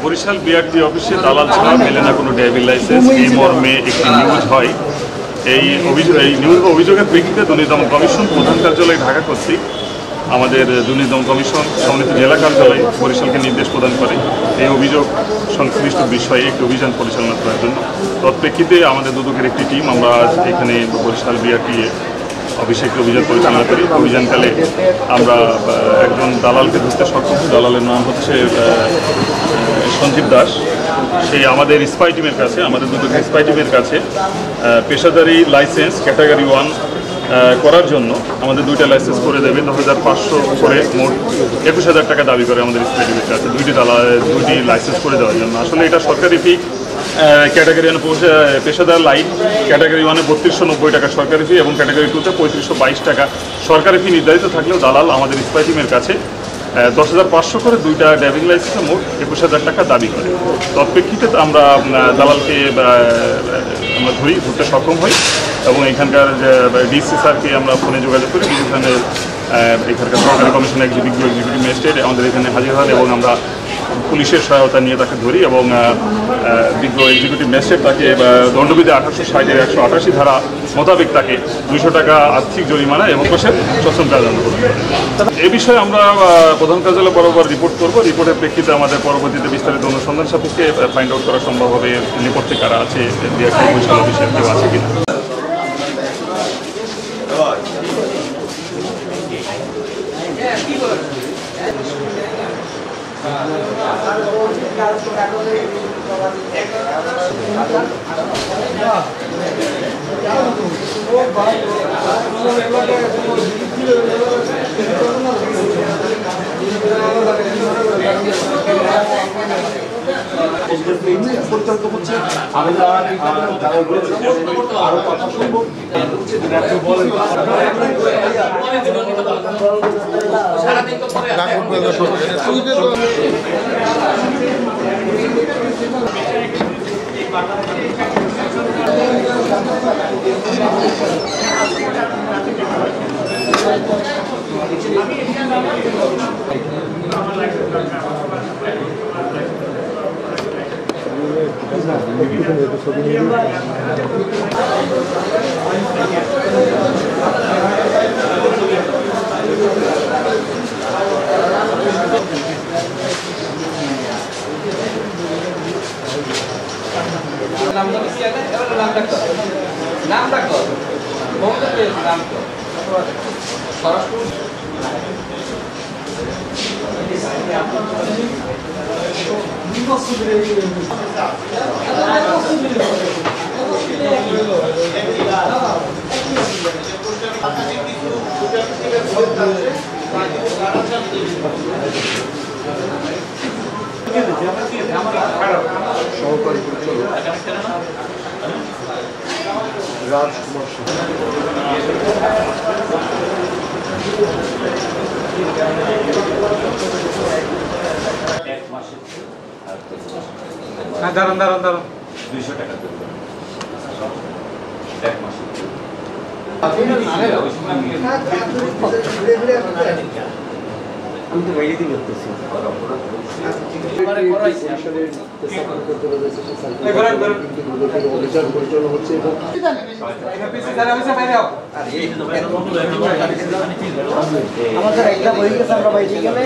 Barishal BRT অফিসে দালাল ছাড়া মেলে না কোনো ড্রাইভিং লাইসেন্স, এই মর্মে একটি নিউজ হয়। এই অভিযোগের প্রেক্ষিতে দুর্নীতি দমন কমিশন প্রধান কার্যালয় ঢাকা কর্তৃক আমাদের দুর্নীতি দমন কমিশন সম্মিলিত জেলা কার্যালয় বরিশালকে নির্দেশ প্রদান করে এই অভিযোগ সংশ্লিষ্ট বিষয়ে একটি অভিযান পরিচালনা করার জন্য। তৎপ্রেক্ষিতে আমাদের দুদকের একটি টিম আমরা এখানে বরিশাল বিআরটি অফিসে একটি অভিযান পরিচালনা করি। অভিযানকালে আমরা একজন দালালকে ধরতে সক্ষম। দালালের নাম হচ্ছে সঞ্জীব দাস। সে আমাদের স্পাই টিমের কাছে, আমাদের দুদক স্পাই টিমের কাছে পেশাদারি লাইসেন্স ক্যাটাগরি 1 করার জন্য আমাদের 2টা লাইসেন্স করে দেবে। 10,500 করে মোট 21,000 টাকা দাবি করে আমাদের স্পাই টিমের কাছে 2টি লাইসেন্স করে দেওয়ার জন্য। আসলে এটা সরকারি ফি। ক্যাটাগরি 1 পেশাদার লাইট ক্যাটাগরি 1-এ 3290 টাকা সরকারি ফি এবং ক্যাটাগরি 2-তে 3522 টাকা সরকারি ফি নির্ধারিত থাকলেও দালাল আমাদের স্পাই টিমের কাছে 10,500 করে 2টা ড্রাইভিং লাইসেন্সে মোট 21,000 টাকা দাবি করে। তৎপ্রেক্ষিতে আমরা দালালকে আমরা ধরতে সক্ষম হই এবং এখানকার ডিসি স্যারকে আমরা ফোনে যোগাযোগ করি। এখানকার সরকারি কমিশনের এক্সিকিউটিভ ম্যাজিস্ট্রেট আমাদের এখানে হাজির হন এবং আমরা পুলিশের সহায়তা নিয়ে তাকে ধরি এবং বিজ্ঞ এক্সিকিউটিভ ম্যাজিস্ট্রেট তাকে দণ্ডবিধি 1860-এর 188 ধারা মোতাবেক তাকে 200 টাকা আর্থিক জরিমানা এবং সশ্রম কারাদণ্ড প্রদান করে। এ বিষয়ে আমরা প্রধান কার্যালয় বরাবর রিপোর্ট করব। রিপোর্টের প্রেক্ষিতে আমাদের পরবর্তীতে বিস্তারিত অনুসন্ধান সাপেক্ষে ফাইন্ড আউট করা সম্ভব হবে নেপথ্যে কারা আছে, বরিশাল অফিসের কেউ আছে কিনা। পরিচালিত হচ্ছে আরো কথা শুনবো। সহকারী পরিচালক রাজকুমার দাঁড়ান 200 টাকা এক মাসে। আমি তো বাইরে দিয়ে করতেছি অভিযান পরিচালনা হচ্ছে এবং আমাদের একটা বই গেছে আমরা বাইরে গেলে